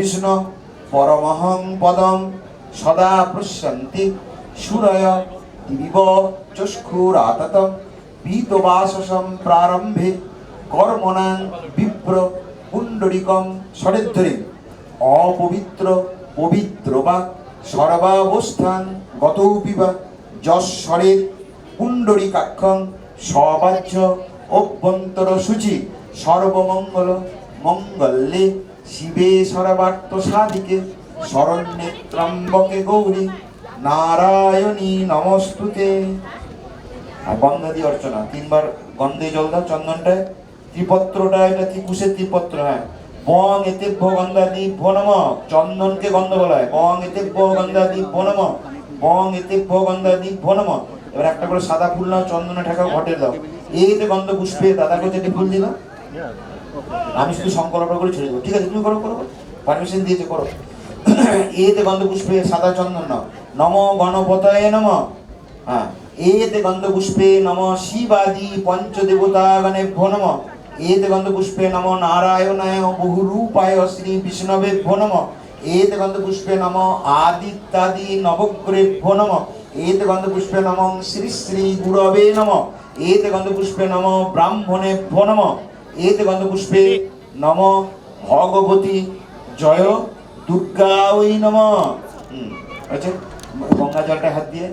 বিষ্ণু পরমহং পদম সদা পশ্যন্তি সুরয় দিবিব চক্ষুরাতত পীতবাসসম প্রারম্ভে কর্মণাং বিপ্র পুণ্ডরিকম ষড়েদ্ধরি অপবিত্র পবিত্র বা সর্বাবস্থান গতৌপি বা যশ্বরে পুণ্ডরিকাক্ষং সবাহ্য অভ্যন্তর শুচি সর্বমঙ্গল মঙ্গলে শিবে সর্বার্থ সাধিকে শরণ্যে ত্রম্বকে গৌরী নারায়ণী নমস্তুতে। আর গন্ধ দিয়ে অর্চনা, 3 বার গন্ধে জল দাও চন্দনটায়। ত্রিপত্রটা এটা ত্রিকুশের ত্রিপত্র, হ্যাঁ। বং এতে গন্ধাদি নম, চন্দনকে গন্ধ বলা হয়। বং এতে গন্ধাদি নম, বং এতে গন্ধাদি নম। এবার একটা করে সাদা ফুল নাও, চন্দনে ঠেকাও, ঘটে দাও। এতে গন্ধ পুষ্পে দাদাকে যেটি ফুল দিলাম, আমি শুধু সংকল্প করে ছেড়ে দেবো। ঠিক আছে, তুমি করো করো, পারমিশন দিয়েছে, করো। এতে গন্ধ পুষ্পে সাদা চন্দন নাও। নম গণপতয়ে নম। হ্যাঁ, এতে গন্ধ পুষ্পে নম শিবাদি পঞ্চদেবতাগণেভ্যো নম। এতে গন্ধ পুষ্পে নম নারায়ণায় বহুরূপায় শ্রী বিষ্ণবেভ্যো নম। এতে গন্ধ পুষ্পে নম আদিত্যাদি নবগ্রেভ্যো নম। এতে গন্ধ পুষ্পে নম শ্রী শ্রী গুরবে নম। এতে গন্ধ পুষ্পে নম ব্রাহ্মণেভ্যো নম। এতে গন্ধ পুষ্পে নম ভগবতী জয় দুর্গা ওই নম। আচ্ছা, গঙ্গা জলটা হাত দিয়ে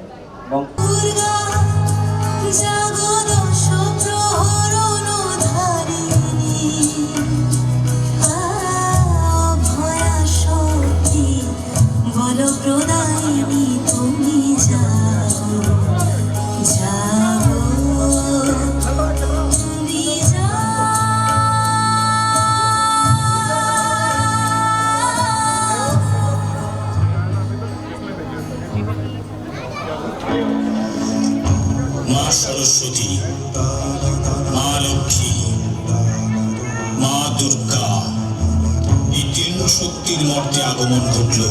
মা সরস্বতী, মা লক্ষ্মী, মা দুর্গা, এই 3 শক্তির মর্তে আগমন ঘটল।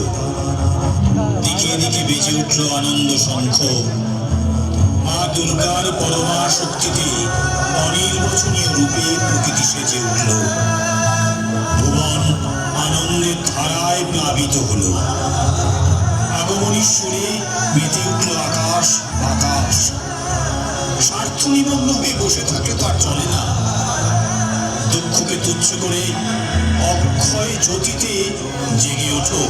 দিকে দিকে বেজে উঠল আনন্দ শঙ্খ। মা দুর্গার পরমা শক্তিতে অনির্বচনীয় রূপে প্রকৃতি সেজে উঠল। ভুবন আনন্দের ধারায় প্লাবিত হল। আগমনীর সুরে মেতে উঠল আকাশ বাতাস। স্বার্থ নিমগ্ন হয়ে বসে থাকলে তো আর চলে না। দুঃখকে তুচ্ছ করে অক্ষয় জ্যোতিতে জেগে ওঠো।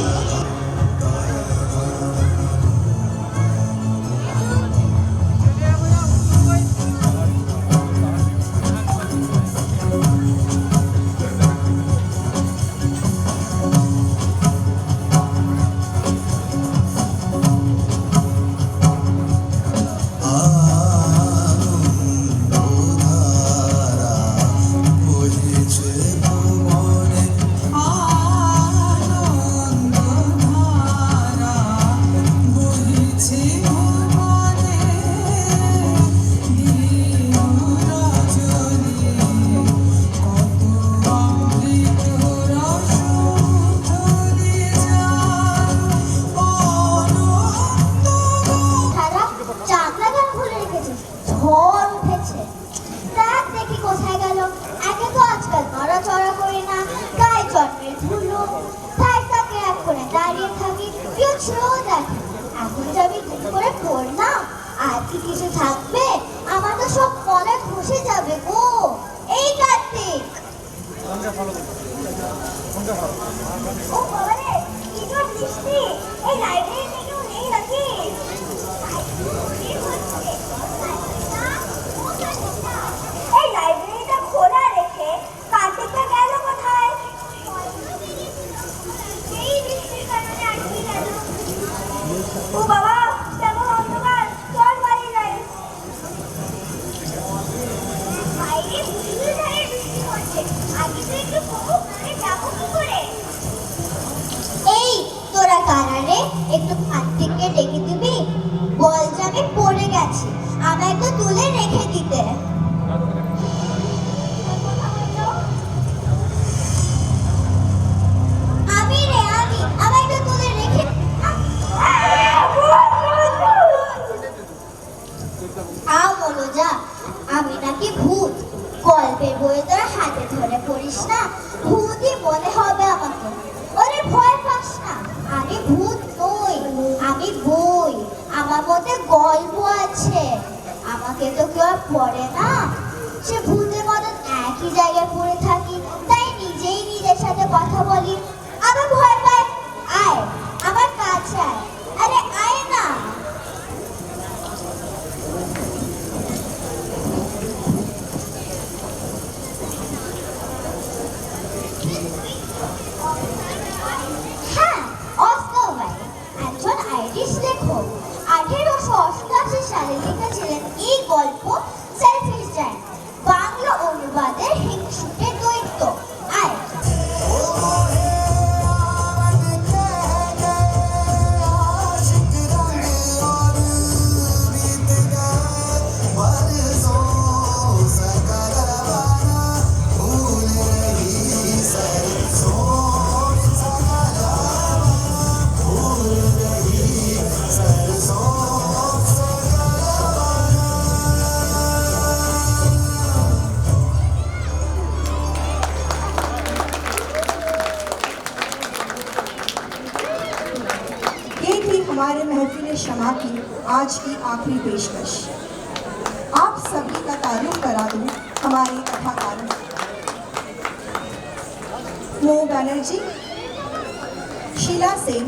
গল্পের বই তোরা হাতে ধরে পড়িস না, ভূতই মনে হবে আমাকে। ওরে ভয় আমার মধ্যে গল্প আছে, আমাকে তো কেউ আর পড়ে না। সে ভূতের মতন একই জায়গায় পড়ে থাকি, তাই নিজেই নিজের সাথে কথা বলি। আবার ভয় পাই, আয় আমার কাছে আয়, আরে আয় না। হ্যাঁ, অস্কার ওয়াইল্ড একজন আইরিশ লেখক 1888 সালে লিখেছিলেন এই গল্প সেলফিশ জায়ান্ট, বাংলা অনুবাদে হিংসুটে দৈত্য। আয় हमारे महफिल शमा की आज की आखिरी पेशकश। आप सभी का तारुफ करा दूं हमारे कथाकारों मो बनर्जी, शीला सेन,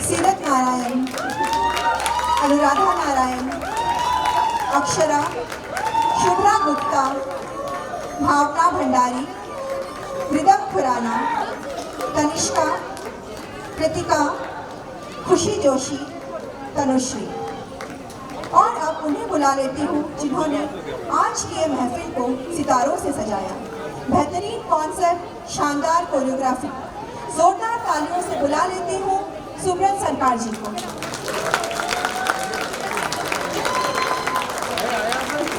सीरत नारायण, अनुराधा नारायण, अक्षरा, शुभ्रा गुप्ता, भावना भंडारी, मृदम खुराना, तनिष्का, कृतिका, खुशी जोशी, तनुश्री। और अब उन्हें बुला लेती हूँ जिन्होंने आज की ये महफिल को सितारों से सजाया। बेहतरीन कॉन्सर्ट, शानदार कोरियोग्राफी, जोरदार तालियों से बुला लेती हूँ सुब्रत सरकार जी को।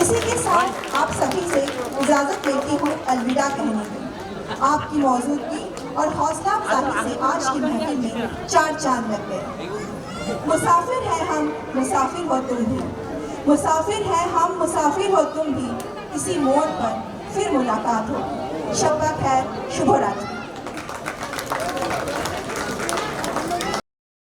इसी के साथ आप सभी से इजाज़त लेती हूँ अलविदा कहने की। आपकी मौजूदगी और हौसला अफजाई से आज की महफिल में 4 चांद लग गए। मुसाफिर हैं हम, मुसाफिर हो तुम भी, मुसाफिर हैं हम, मुसाफिर हो तुम भी, इसी मोड़ पर फिर मुलाकात होगी। शब खैर, शुभ रात्रि।